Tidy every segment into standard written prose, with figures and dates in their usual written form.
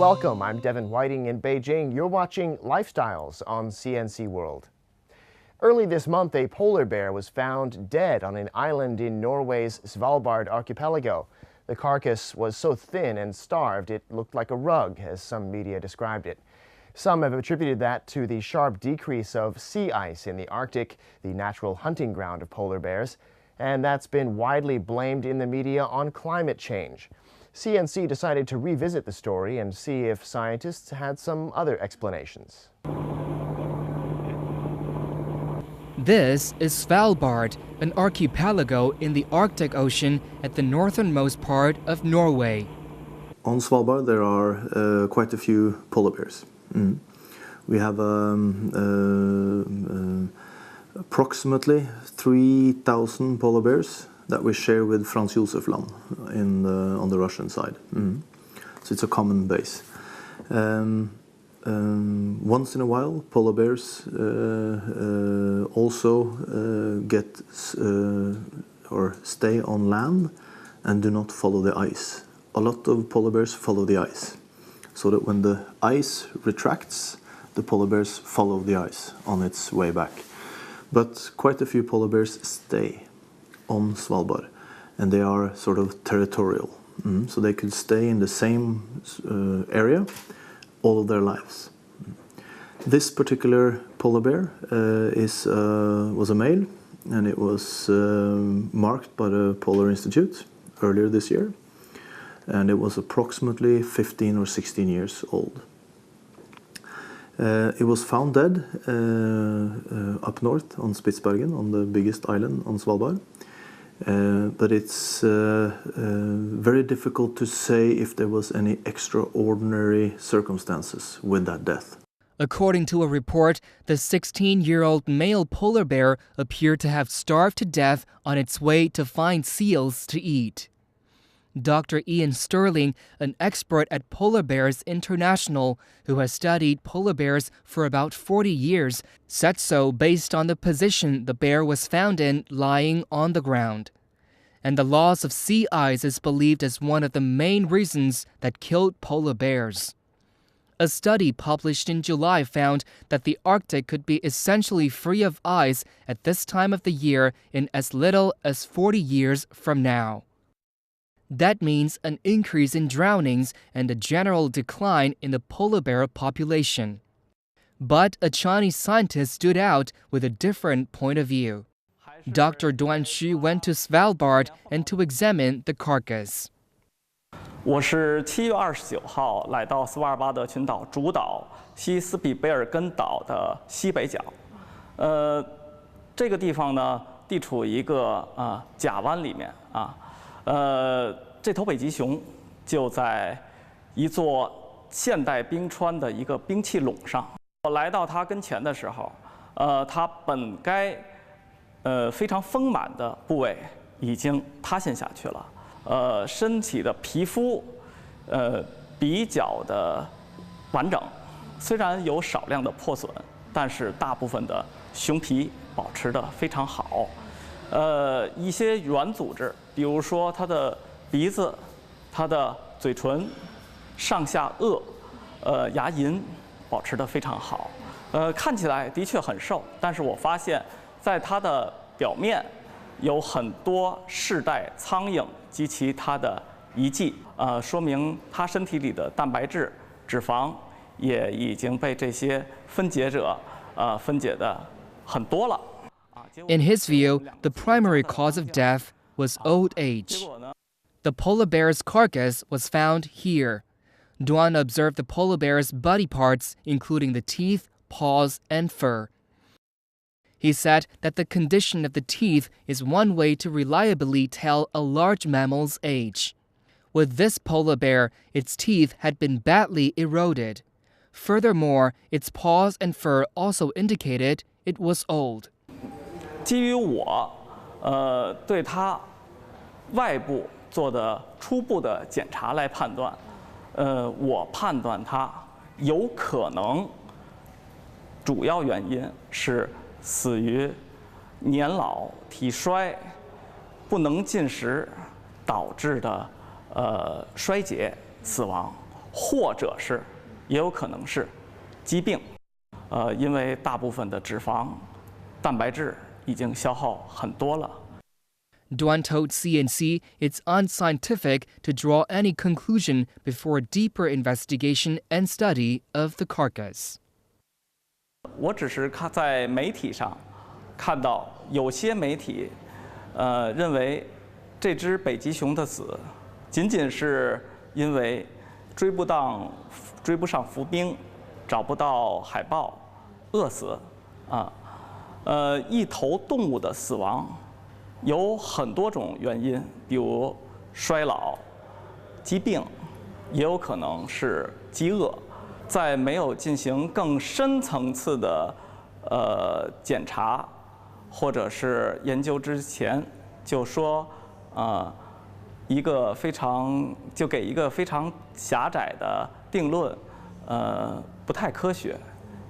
welcome. I'm Devin Whiting in Beijing. You're watching Lifestyles on CNC World. Early this month, a polar bear was found dead on an island in Norway's Svalbard archipelago. The carcass was so thin and starved it looked like a rug, as some media described it. Some have attributed that to the sharp decrease of sea ice in the Arctic, the natural hunting ground of polar bears, and that's been widely blamed in the media on climate change. CNC decided to revisit the story and see if scientists had some other explanations. This is Svalbard, an archipelago in the Arctic Ocean at the northernmost part of Norway. On Svalbard there are quite a few polar bears. We have approximately 3,000 polar bears that we share with Franz Josef Land on the Russian side. So it's a common base. Once in a while, polar bears also get or stay on land and do not follow the ice. A lot of polar bears follow the ice, so that when the ice retracts, the polar bears follow the ice on its way back. But quite a few polar bears stay on Svalbard, and they are sort of territorial. So they could stay in the same area all of their lives. This particular polar bear was a male, and it was marked by the Polar Institute earlier this year, and it was approximately 15 or 16 years old. It was found dead up north on Spitsbergen, on the biggest island on Svalbard. But it's very difficult to say if there was any extraordinary circumstances with that death. According to a report, the 16-year-old male polar bear appeared to have starved to death on its way to find seals to eat. Dr. Ian Sterling, an expert at Polar Bears International, who has studied polar bears for about 40 years, said so based on the position the bear was found in lying on the ground. And the loss of sea ice is believed as one of the main reasons that killed polar bears. A study published in July found that the Arctic could be essentially free of ice at this time of the year in as little as 40 years from now. That means an increase in drownings and a general decline in the polar bear population. But a Chinese scientist stood out with a different point of view. Dr. Duan Xu went to Svalbard and to examine the carcass. 我是7月29号来到斯瓦尔巴德群岛主岛西斯比贝尔根岛的西北角。这个地方呢，地处一个岬湾里面啊。这头北极熊就在一座现代冰川的一个冰气垄上。我来到它跟前的时候，它本该非常丰满的部位已经塌陷下去了。身体的皮肤比较的完整，虽然有少量的破损，但是大部分的熊皮保持得非常好。一些软组织，比如说它的鼻子、它的嘴唇、上下颚、牙龈保持得非常好。看起来的确很瘦，但是我发现在它的表面有很多世代苍蝇及其他的遗迹，说明它身体里的蛋白质、脂肪也已经被这些分解者分解的很多了。In his view, the primary cause of death was old age. The polar bear's carcass was found here. Duan observed the polar bear's body parts, including the teeth, paws, and fur. He said that the condition of the teeth is one way to reliably tell a large mammal's age. With this polar bear, its teeth had been badly eroded. Furthermore, its paws and fur also indicated it was old. 基于我对它外部做的初步的检查来判断，我判断它有可能主要原因是死于年老体衰、不能进食导致的衰竭死亡，或者是也有可能是疾病。因为大部分的脂肪、蛋白质已经消耗很多了。Duan told CNC it's unscientific to draw any conclusion before a deeper investigation and study of the carcass. 我只是在媒体上看到有些媒体，认为这只北极熊的死，仅仅是因为追不上伏兵，找不到海豹，饿死，一头动物的死亡。有很多种原因，比如衰老、疾病，也有可能是饥饿。在没有进行更深层次的检查或者是研究之前，就说给一个非常狭窄的定论，不太科学，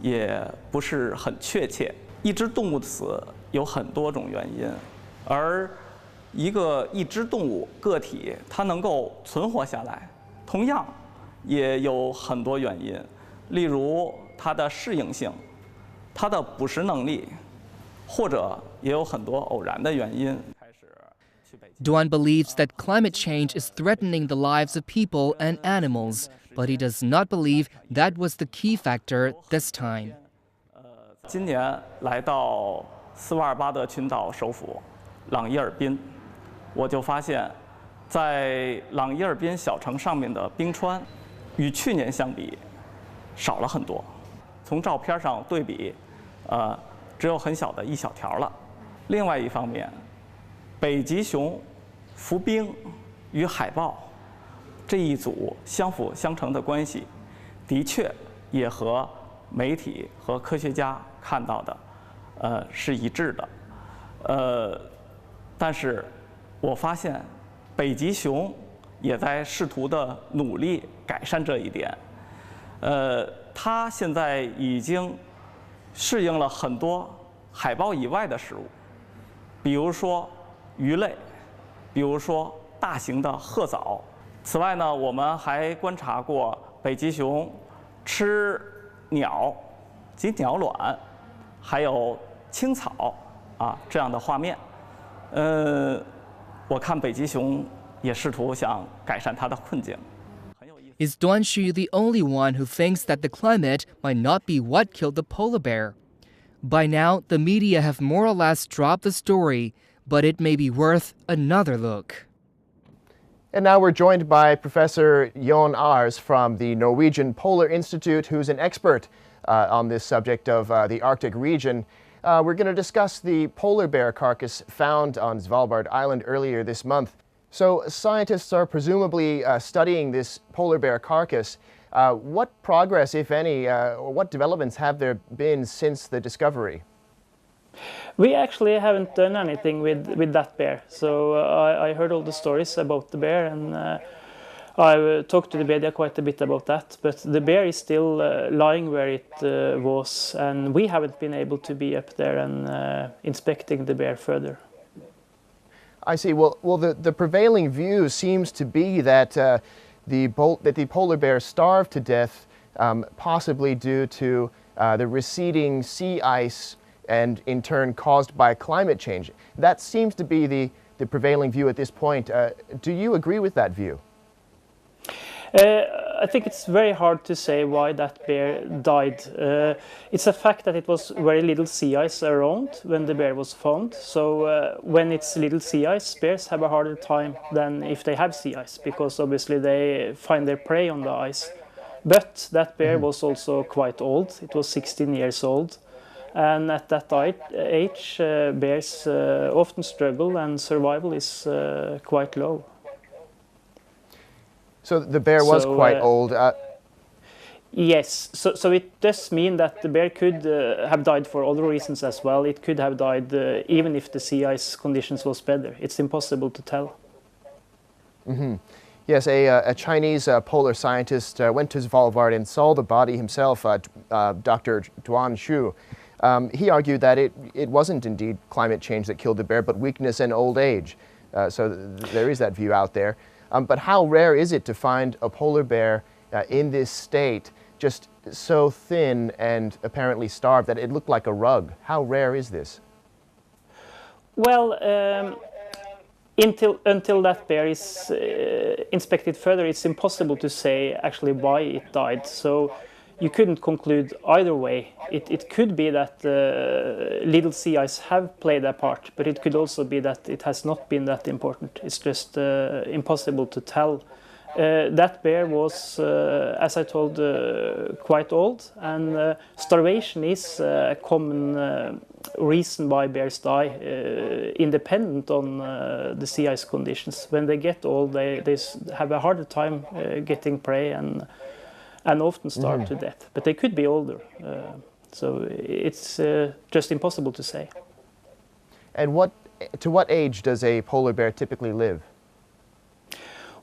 也不是很确切。一只动物的死有很多种原因。而一只动物个体它能够存活下来，同样也有很多原因，例如它的适应性、它的捕食能力，或者也有很多偶然的原因。Duan believes that climate change is threatening the lives of people and animals, but he does not believe that was the key factor this time. 今年来到斯瓦尔巴德群岛首府朗伊尔滨，我就发现，在朗伊尔滨小城上面的冰川，与去年相比，少了很多。从照片上对比，只有很小的一小条了。另外一方面，北极熊、伏兵与海豹这一组相辅相成的关系，的确也和媒体和科学家看到的，是一致的。但是，我发现北极熊也在试图的努力改善这一点。它现在已经适应了很多海豹以外的食物，比如说鱼类，比如说大型的褐藻。此外呢，我们还观察过北极熊吃鸟及鸟卵，还有青草这样的画面。我看北极熊也试图想改善它的困境。Is Duanshu the only one who thinks that the climate might not be what killed the polar bear? By now, the media have more or less dropped the story, but it may be worth another look. And now we're joined by Professor Jon Ars from the Norwegian Polar Institute, who's an expert on this subject of the Arctic region. We're going to discuss the polar bear carcass found on Svalbard Island earlier this month. So scientists are presumably studying this polar bear carcass. What progress, if any, or what developments have there been since the discovery? We actually haven't done anything with that bear. So I heard all the stories about the bear, and I talked to the media quite a bit about that. But the bear is still lying where it was, and we haven't been able to be up there and inspecting the bear further. I see. Well, the prevailing view seems to be that the polar bear starved to death, possibly due to the receding sea ice, and in turn caused by climate change. That seems to be the prevailing view at this point. Do you agree with that view? I think it's very hard to say why that bear died. It's a fact that it was very little sea ice around when the bear was found. So when it's little sea ice, bears have a harder time than if they have sea ice, because obviously they find their prey on the ice. But that bear was also quite old. It was 16 years old. And at that age, bears often struggle, and survival is quite low. So the bear was quite old. Yes, so it does mean that the bear could have died for other reasons as well. It could have died even if the sea ice conditions was better. It's impossible to tell. Mm-hmm. Yes, a Chinese polar scientist went to Svalbard and saw the body himself, Dr. Duanshu. He argued that it wasn't indeed climate change that killed the bear, but weakness and old age. So there is that view out there. But how rare is it to find a polar bear in this state, just so thin and apparently starved that it looked like a rug. How rare is this? Well, until that bear is inspected further, it's impossible to say actually why it died. So you couldn't conclude either way. It could be that little sea ice have played a part, but it could also be that it has not been that important. It's just impossible to tell. That bear was, as I told, quite old, and starvation is a common reason why bears die, independent on the sea ice conditions. When they get old, they have a harder time getting prey and often starve to death. But they could be older, so it's just impossible to say. And to what age does a polar bear typically live?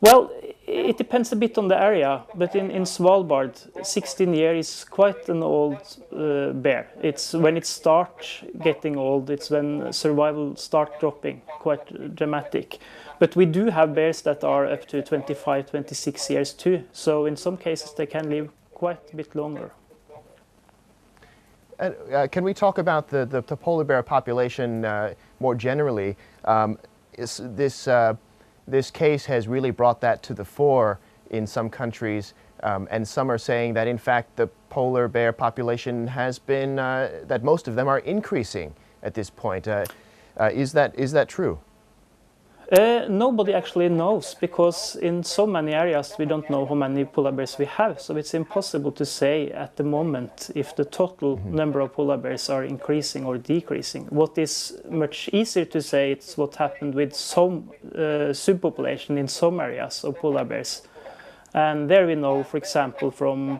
Well, it depends a bit on the area, but in Svalbard, 16 years is quite an old bear. It's when it starts getting old, it's when survival starts dropping, quite dramatic. But we do have bears that are up to 25, 26 years too, so in some cases they can live quite a bit longer. Can we talk about the polar bear population more generally? This case has really brought that to the fore in some countries, and some are saying that in fact the polar bear population has been, that most of them are increasing at this point. Is that true? Nobody actually knows, because in so many areas we don't know how many polar bears we have, so it's impossible to say at the moment if the total number of polar bears are increasing or decreasing. What is much easier to say is what happened with some subpopulation in some areas of polar bears. And there we know, for example, from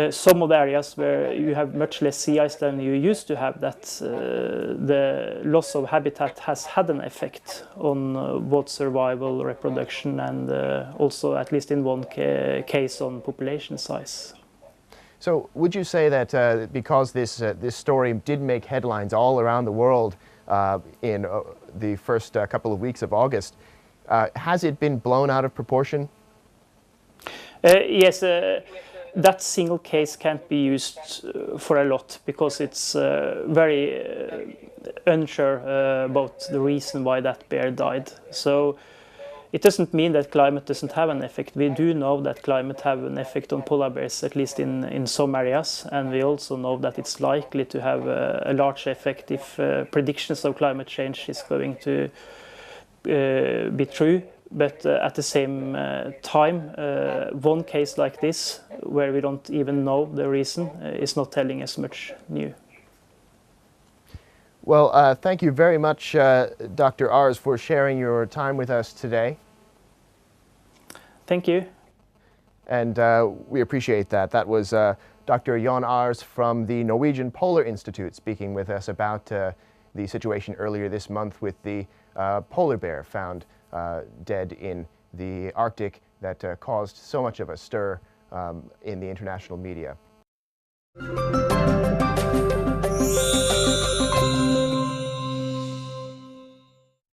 some of the areas where you have much less sea ice than you used to have, that the loss of habitat has had an effect on both survival, reproduction, and also, at least in one case, on population size. So would you say that because this story did make headlines all around the world in the first couple of weeks of August, has it been blown out of proportion? Yes. That single case can't be used for a lot, because it's very unsure about the reason why that bear died. So it doesn't mean that climate doesn't have an effect. We do know that climate have an effect on polar bears, at least in some areas, and we also know that it's likely to have a large effect if predictions of climate change is going to be true. But at the same time, one case like this, where we don't even know the reason, is not telling us much new. Well, thank you very much, Dr. Ars, for sharing your time with us today. Thank you. And we appreciate that. That was Dr. Jon Ars from the Norwegian Polar Institute speaking with us about the situation earlier this month with the polar bear found dead in the Arctic that caused so much of a stir in the international media.